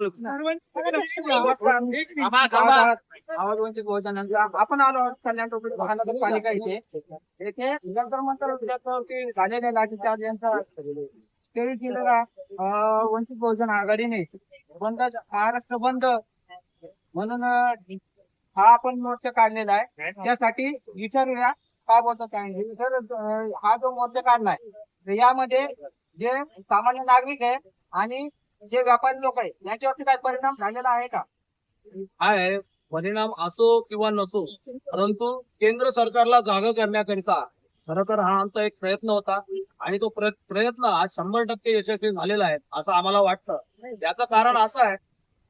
आवाज वंचित बहुजनांचा आपण आलो आहोत कल्याण टोपी महानगरपालिका येथे जंतर मंतर विद्यार्थ्यांवरती झालेल्या लाठीचार्ज यांचा स्टेट केलेला वंचित बहुजन आघाडीने बंद महाराष्ट्र बंद म्हणून हा आपण मोर्चा काढलेला आहे. त्यासाठी विचारूया काय बोलतात काय तर हा जो मोर्चा काढलाय तर यामध्ये जे सामान्य नागरिक आहे आणि जे व्यापारी लोक आहे यांच्यावरती काय परिणाम झालेला आहे का? आहे परिणाम असो किंवा नसो, परंतु केंद्र सरकारला जागा करण्याकरिता खरं तर हा आमचा एक प्रयत्न होता आणि तो प्रयत्न आज 100% यशस्वी झालेला आहे असं आम्हाला वाटतं. याचं कारण असं आहे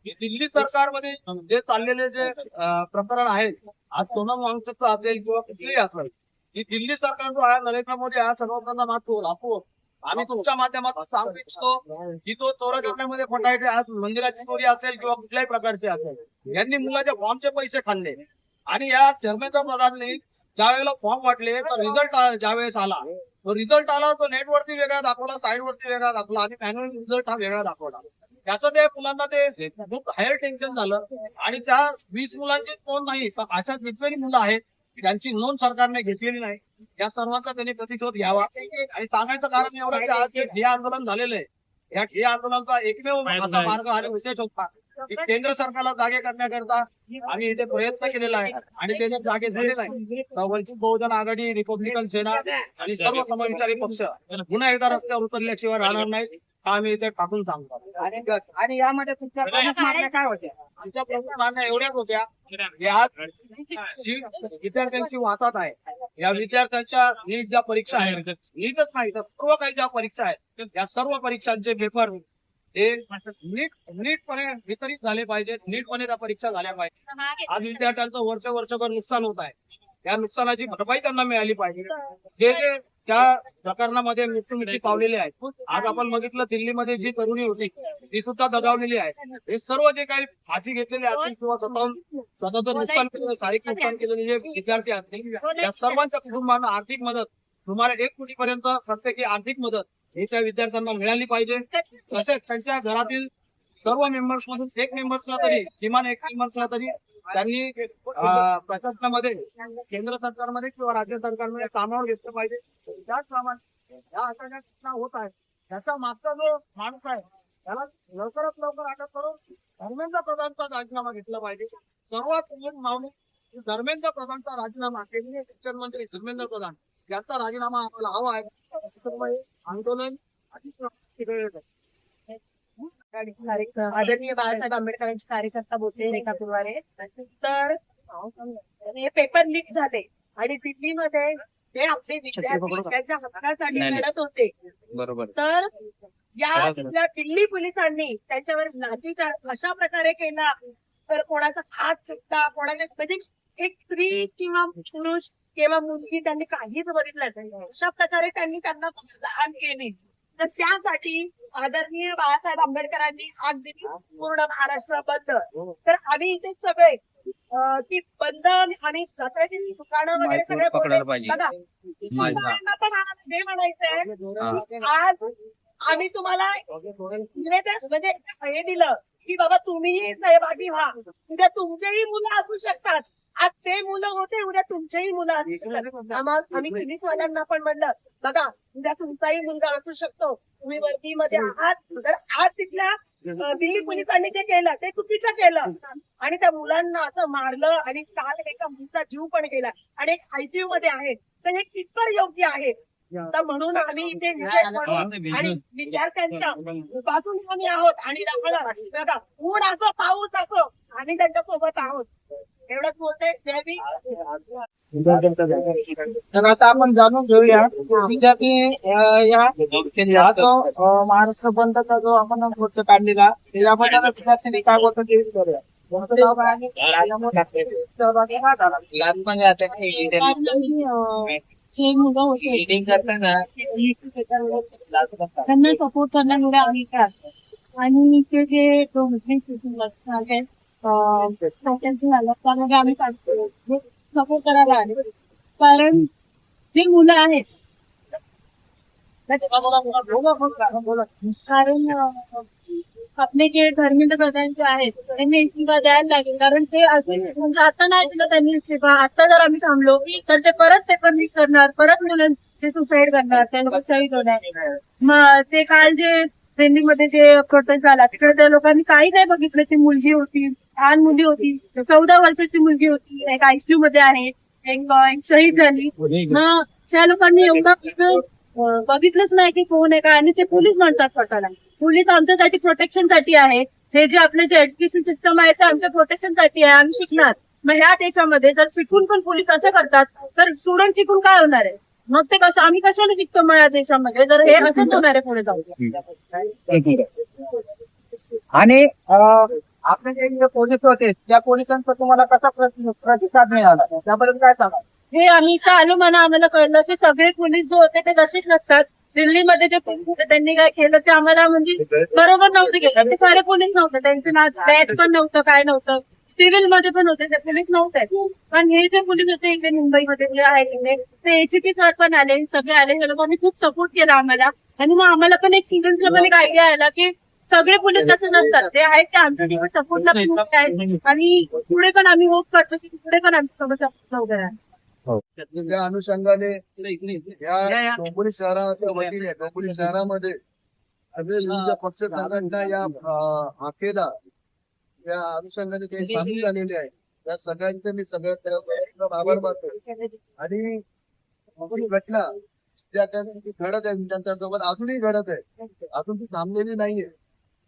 की दिल्ली सरकारमध्ये जे चाललेले जे प्रकरण आहे, आज सोनम वांगचुकचं असेल किंवा कुठलेही असेल, की दिल्ली सरकार जो आहे नरेंद्र मोदी हा सर्वप्रथम मात्र आम्ही तुमच्या माध्यमातून सांगू इच्छितो की तो चोरा करण्यामध्ये फटायचे आज मंदिराची चोरी असेल किंवा कुठल्याही प्रकारची असेल, यांनी मुलाच्या फॉर्मचे पैसे खाल्ले आणि या धर्मेंद्र प्रधानने ज्या वेळेला फॉर्म वाटले तर रिझल्ट ज्यावेळेस आला तो नेटवरती वेगळा दाखवला, साईडवरती वेगळा दाखवला आणि मॅन्युअल रिझल्ट हा वेगळा दाखवला. त्याचं ते मुलांना ते खूप हायर टेन्शन झालं आणि त्या 20 मुलांची नोंद नाही तर अशा कितीतरी मुलं आहेत त्यांची नोंद सरकारने घेतलेली नाही. या सर्वांचा त्यांनी प्रतिशोध घ्यावा आणि सांगायचं कारण एवढं की आज जे ठिय्या आंदोलन झालेलं आहे, या ठिय्या आंदोलनाचा एकमेव असा मार्ग आणि उद्देश होता की केंद्र सरकारला जागे करण्याकरता आम्ही इथे प्रयत्न केलेला आहे आणि ते जर जागे झाले नाही तर वंचित बहुजन आघाडी, रिपब्लिकन सेना आणि सर्व समविचारी पक्ष पुन्हा एकदा रस्त्यावर उतरल्याशिवाय राहणार नाही आम्ही इथे टाकून सांगतो. आणि यामध्ये तुमच्या प्रमुख मागण्या काय होत्या? आमच्या प्रमुख मागण्या एवढ्याच होत्या की आज विद्यार्थ्यांची वाहतात आहे, या विद्यार्थ्यांच्या नीट ज्या परीक्षा आहेत, नीटच नाही तर सर्व काही ज्या परीक्षा आहेत या सर्व परीक्षांचे पेपर हे नीटपणे वितरित झाले पाहिजेत, नीटपणे त्या परीक्षा झाल्या पाहिजेत. आज विद्यार्थ्यांचं वर्षभर नुकसान होत आहे, त्या नुकसानाची भरपाई त्यांना मिळाली पाहिजे. जे जे त्या प्रकरणामध्ये मृत्युमुखी पावलेले आहेत, आज आपण बघितलं दिल्लीमध्ये जी तरुणी होती ती सुद्धा दगावलेली आहे. हे सर्व जे काही फाशी घेतलेले असतील किंवा स्वतःचं नुकसान केलेलं, शारीरिक नुकसान केलेले जे विद्यार्थी असतील या सर्वांच्या कुटुंबांना आर्थिक मदत सुमारे 1 कोटीपर्यंत प्रत्येकी आर्थिक मदत ही त्या विद्यार्थ्यांना मिळाली पाहिजे. तसेच त्यांच्या घरातील सर्व मेंबर्स मधून एक मेंबर्सला तरी किमान एक मेंबर्सला तरी त्यांनी प्रशासनामध्ये केंद्र सरकारमध्ये किंवा राज्य सरकारमध्ये कामावर घेतलं पाहिजे. त्याचप्रमाणे या अशा ज्या घटना होत आहेत त्याचा मागचा जो माणूस आहे त्याला लवकरात लवकर अटक करून धर्मेंद्र प्रधानचा राजीनामा घेतला पाहिजे. सर्वात मोठी मागणी धर्मेंद्र प्रधानचा राजीनामा, केंद्रीय शिक्षण मंत्री धर्मेंद्र प्रधान यांचा राजीनामा आम्हाला हवा आहे. आंदोलन आदरणीय बाळासाहेब आंबेडकरांचे कार्यकर्ता बोलते रेखा कुरवारे. तर हे पेपर लीक झाले आणि दिल्लीमध्ये ते आपले विद्यार्थी त्यांच्या हक्कासाठी लढत होते. बरोबर. तर या दिल्ली पोलिसांनी त्यांच्यावर लाठीचार्ज अशा प्रकारे केला तर कोणाचा हात तुटला, कोणाच्या म्हणजे एक स्त्री किंवा पुरुष किंवा मुलगी त्यांनी काहीच बघितलं नाही, अशा प्रकारे त्यांनी त्यांना लहान केली. तर त्यासाठी आदरणीय बाळासाहेब आंबेडकरांनी आज दिली पूर्ण महाराष्ट्र बंद. तर आम्ही इथे सगळे की बंद आणि दुकानं वगैरे सगळे बघा पण हे म्हणायचंय आज आम्ही तुम्हाला म्हणजे हे दिलं की बाबा तुम्ही सहभागी व्हा, उद्या तुमचेही मुलं असू शकतात. आज ते मुलं होते, उद्या तुमचेही मुलं असू शकतात. आम्ही पोलीसवाल्यांना पण म्हणलं बघा उद्या तुमचाही मुलगा असू शकतो, तुम्ही वर्दीमध्ये आहात. तर आज तिथल्या दिल्ली पोलिसांनी जे केलं ते चुकीचं केलं आणि त्या मुलांना असं मारलं आणि काल एका मुलीचा जीव पण गेला आणि एक ICU मध्ये आहे. तर हे कितपर योग्य आहे? तर म्हणून आम्ही इथे विजय म्हणून आणि विद्यार्थ्यांच्या बाजूने आम्ही आहोत आणि बघा ऊन असो पाऊस असो आम्ही त्यांच्या सोबत आहोत. एवढंच बोलते. जय भीम. तर आता आपण जाणून घेऊया विद्यार्थी या जो महाराष्ट्र बंदचा जो आपण मोर्चा काढलेला त्याच्याबद्दल विद्यार्थ्यांनी काय बोलतो ते विचारूया. जे मुलं होते त्यांना सपोर्ट करण्यामुळे आम्ही काय आणि ते जे त्यामध्ये आम्ही सपोर्ट करायला आले. कारण जे मुलं आहेत कारण आपले जे धर्मेंद्र प्रधान जे आहेत त्यांनी इस्तिफा द्यायला लागेल, कारण ते म्हणजे आता नाही दिलं त्यांनी इस्तिफा, आता जर आम्ही थांबलो तर ते परत पेपर लीक करणार, परत मुलांचे सुसाईड करणार, त्या लोक शहीद होणार. मग ते काल जे दिल्लीमध्ये जे प्रोटेस्ट झाला तिकडे त्या लोकांनी काही नाही बघितलं. ती मुलगी होती, लहान मुली होती, 14 वर्षाची मुलगी होती, एक आयसीयू मध्ये आहे, एक शहीद झाली. मग त्या लोकांनी एवढं बघितलंच नाही की कोण आहे काय. आणि ते पोलीस म्हणतात स्वतःला, पोलीस आमच्यासाठी प्रोटेक्शन साठी आहे. हे जे आपले जे एज्युकेशन सिस्टम आहे ते आमच्या प्रोटेक्शन साठी आहे, आम्ही शिकणार. मग ह्या देशामध्ये जर शिकून पण पोलीस असं करतात तर स्टुडंट शिकून काय होणार आहे? मग ते कसं, आम्ही कशाला शिकतो मग या देशामध्ये जर हे असंच होणार आहे पुढे जाऊन. आणि आपले जे पोलीस होते त्या पोलिसांचा तुम्हाला कसा प्रतिसाद मिळाला त्याबद्दल काय सांगा? हे आम्ही इथं आलो म्हणा आम्हाला कळलं की सगळे पोलीस जो होते ते तसेच नसतात. दिल्लीमध्ये जे पोलीस होते त्यांनी काय केलं ते आम्हाला म्हणजे बरोबर नव्हते केलं. ते खरे पोलीस नव्हते, त्यांचे ना बॅच पण नव्हतं, काय नव्हतं. सिव्हिल मध्ये पण होते ते पोलीस नव्हते. पण हे जे पोलीस होते इथे मुंबईमध्ये जे आहे तिथे ते एसीपी सर पण आले, सगळे आले. हे लोकांनी खूप सपोर्ट केला आम्हाला. आणि मग आम्हाला पण एक स्टुडंटला पण एक आयडिया आला की सगळे पोलीस तसे नसतात, ते आहेत ते आमच्या सपोर्टला पण आहेत. आणि पुढे पण आम्ही होप करतो की पुढे पण आमच्या सोबत सपोर्ट वगैरे आहे. त्या अनुषंगाने या डोंबिवली शहराच्या वतीने डोंबिवली शहरामध्ये सगळे विविध पक्ष संघटना या आखेला त्या अनुषंगाने ते सामील झालेले आहे. त्या सगळ्यांचे मी सगळ्यात आभार मानतो. आणि ही घटना ज्या घडत आहे त्यांच्यासोबत अजूनही घडत आहे, अजून ती थांबलेली नाहीये.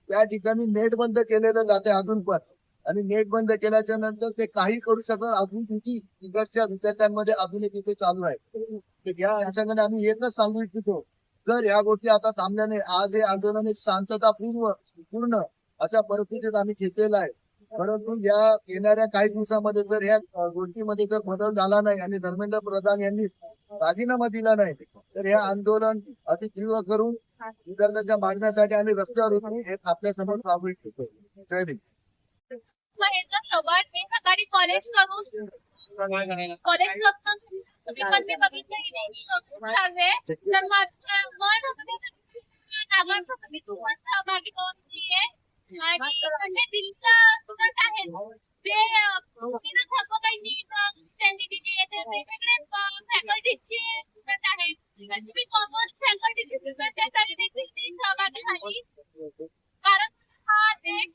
त्या ठिकाणी नेट बंद केलेलं जाते अजून पण, आणि नेट बंद केल्याच्या नंतर ते काही करू शकतात. अजून तिथे तिकडच्या विद्यार्थ्यांमध्ये अजून एक इथे चालू आहे. या अनुषंगाने आम्ही एकच सांगू इच्छितो, जर या गोष्टी आता थांबल्याने आज हे आंदोलन एक शांततापूर्ण अशा परिस्थितीत आम्ही घेतलेलं आहे. परंतु या येणाऱ्या काही दिवसामध्ये जर या गोष्टीमध्ये जर बदल झाला नाही आणि धर्मेंद्र प्रधान यांनी राजीनामा दिला नाही तर हे आंदोलन अति तीव्र करून विद्यार्थ्यांच्या मागण्यासाठी आम्ही रस्त्यावर उतरू हे आपल्या समोर सांगू इच्छितो. जय भीम. महेंद्र चव्हाण, मी सकाळी कॉलेज करून पण मी बघितलं आहे. तर माझं मन होतं की तू पण सहभागी होतीये. आणि म्हणजे दिल्लीचा स्टुडंट आहेत ते काही त्यांनी दिली ते वेगवेगळे फॅकल्टीचे स्टुडंट आहेत. मी कॉमर्स फॅकल्टीचे स्टुडंट त्यासाठी देखील सहभागी झाली. कारण हा देश